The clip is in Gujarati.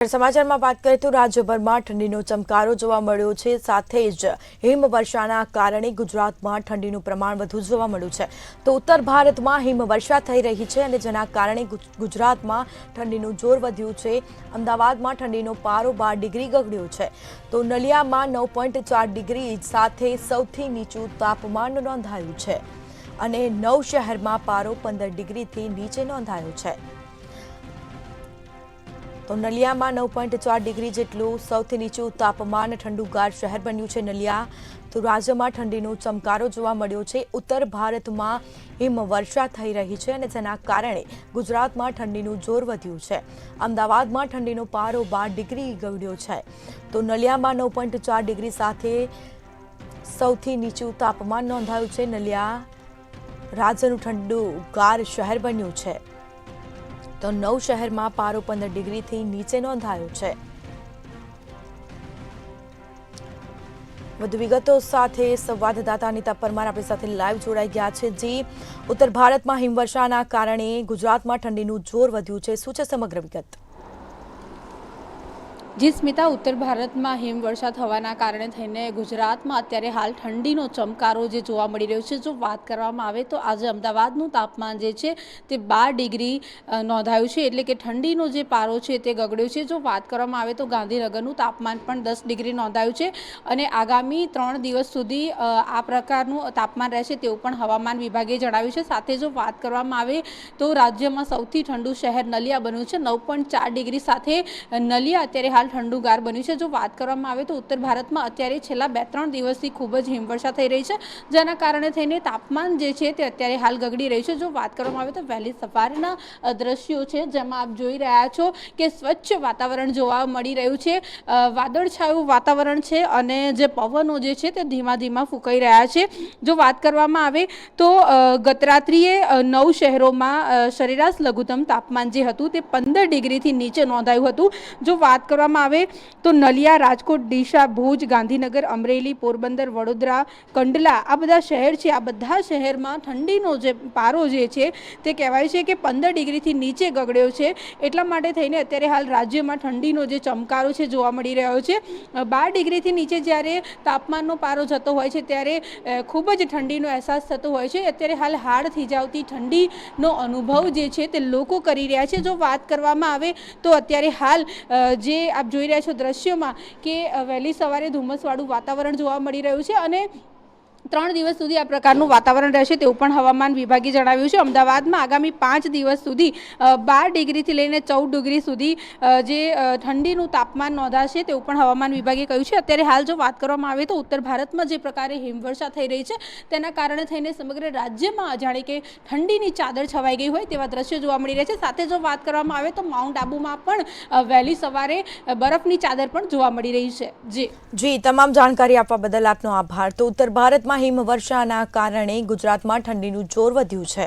સમાચારમાં વાત કરીએ તો રાજ્યભરમાં ઠંડીનો ચમકારો જોવા મળ્યો છે। સાથે જ હિમવર્ષાના કારણે ગુજરાતમાં ઠંડીનું પ્રમાણ વધુ જોવા મળ્યું છે। તો ઉત્તર ભારતમાં હિમવર્ષા થઈ રહી છે અને જેના કારણે ગુજરાતમાં ઠંડીનું જોર વધ્યું છે। અમદાવાદમાં ઠંડીનો પારો 12 ડિગ્રી ગગડ્યો છે। તો નલિયામાં 9.4 ડિગ્રી સાથે સૌથી નીચું તાપમાન નોંધાયું છે અને 9 શહેરમાં પારો 15 ડિગ્રીથી નીચે નોંધાયો છે। તો નલિયામાં 9.4 ડિગ્રી જેટલું સૌથી નીચું તાપમાન ઠંડુગાર શહેર બન્યું છે નલિયા। તો રાજ્યમાં ઠંડીનો ચમકારો જોવા મળ્યો છે। ઉત્તર ભારતમાં હિમવર્ષા થઈ રહી છે અને જેના કારણે ગુજરાતમાં ઠંડીનું જોર વધ્યું છે। અમદાવાદમાં ઠંડીનો પારો 12 ડિગ્રી ગગડ્યો છે। તો નલિયામાં 9.4 ડિગ્રી સાથે સૌથી નીચું તાપમાન નોંધાયું છે। નલિયા રાજ્યનું ઠંડુગાર શહેર બન્યું છે। તો 9 શહેરમાં પારો 15 ડિગ્રીથી નીચે નોંધાયો છે। વધુ વિગતો સાથે સંવાદદાતા અનિતા પરમાર આપણી સાથે લાઈવ જોડાઈ ગયા છે। જી, ઉત્તર ભારતમાં હિમવર્ષાના કારણે ગુજરાતમાં ઠંડીનું જોર વધ્યું છે, શું છે સમગ્ર વિગત? જી સ્મિતા, ઉત્તર ભારતમાં હિમવર્ષા થવાના કારણે થઈને ગુજરાતમાં અત્યારે હાલ ઠંડીનો ચમકારો જે જોવા મળી રહ્યો છે। જો વાત કરવામાં આવે તો આજે અમદાવાદનું તાપમાન જે છે તે 12 ડિગ્રી નોંધાયું છે, એટલે કે ઠંડીનો જે પારો છે તે ગગડ્યો છે। જો વાત કરવામાં આવે તો ગાંધીનગરનું તાપમાન પણ 10 ડિગ્રી નોંધાયું છે અને આગામી 3 દિવસ સુધી આ પ્રકારનું તાપમાન રહેશે તેવું પણ હવામાન વિભાગે જણાવ્યું છે। સાથે જો વાત કરવામાં આવે તો રાજ્યમાં સૌથી ઠંડુ શહેર નલિયા બન્યું છે। 9.4 ડિગ્રી સાથે નલિયા અત્યારે હાલ ઠંડુગાર બન્યું છે। જો વાત કરવામાં આવે તો ઉત્તર ભારતમાં અત્યારે છેલ્લા 2-3 દિવસથી ખૂબ જ હિમવર્ષા થઈ રહી છે, જેના કારણે થઈને તાપમાન જે છે તે અત્યારે હાલ ગગડી રહ્યું છે। જો વાત કરવામાં આવે તો વહેલી સવારના દ્રશ્યો છે, જેમાં આપ જોઈ રહ્યા છો કે સ્વચ્છ વાતાવરણ જોવા મળી રહ્યું છે। વાદળછાયું વાતાવરણ છે અને જે પવનો જે છે તે ધીમા ધીમા ફૂંકાઈ રહ્યા છે। જો વાત કરવામાં આવે તો ગતરાત્રિએ 9 શહેરોમાં સરેરાશ લઘુત્તમ તાપમાન જે હતું તે 15 ડિગ્રીથી નીચે નોંધાયું હતું। જો વાત કરવામાં આવે તો નલિયા, રાજકોટ, ડીસા, ભુજ, ગાંધીનગર, અમરેલી, પોરબંદર, વડોદરા, કંડલા આ બધા શહેર છે। આ બધા શહેરમાં ઠંડીનો જે પારો જે છે તે કહેવાય છે કે 15 ડિગ્રીથી નીચે ગગડ્યો છે। એટલા માટે થઈને અત્યારે હાલ રાજ્યમાં ઠંડીનો જે ચમકારો છે જોવા મળી રહ્યો છે। 12 ડિગ્રીથી નીચે જ્યારે તાપમાનનો પારો જતો હોય છે ત્યારે ખૂબ જ ઠંડીનો અહેસાસ થતો હોય છે। અત્યારે હાલ હાડ થીજાવતી ઠંડીનો અનુભવ જે છે તે લોકો કરી રહ્યા છે। જો વાત કરવામાં આવે તો અત્યારે હાલ જે આપ જોઈ રહ્યા છો દ્રશ્યોમાં કે વહેલી સવારે ધુમ્મસવાળું વાતાવરણ જોવા મળી રહ્યું છે અને 3 દિવસ સુધી આ પ્રકારનું વાતાવરણ રહેશે તેવું પણ હવામાન વિભાગે જણાવ્યું છે। અમદાવાદમાં આગામી 5 દિવસ સુધી 12 ડિગ્રીથી લઈને 14 ડિગ્રી સુધી જે ઠંડીનું તાપમાન નોંધાશે તેવું પણ હવામાન વિભાગે કહ્યું છે। અત્યારે હાલ જો વાત કરવામાં આવે તો ઉત્તર ભારતમાં જે પ્રકારે હિમવર્ષા થઈ રહી છે તેના કારણે થઈને સમગ્ર રાજ્યમાં જાણે કે ઠંડીની ચાદર છવાઈ ગઈ હોય તેવા દ્રશ્યો જોવા મળી રહ્યા છે। સાથે જો વાત કરવામાં આવે તો માઉન્ટ આબુમાં પણ વહેલી સવારે બરફની ચાદર પણ જોવા મળી રહી છે। જી, તમામ જાણકારી આપવા બદલ આપનો આભાર। તો ઉત્તર ભારતમાં હિમવર્ષાના કારણે ગુજરાતમાં ઠંડીનું જોર વધ્યું છે।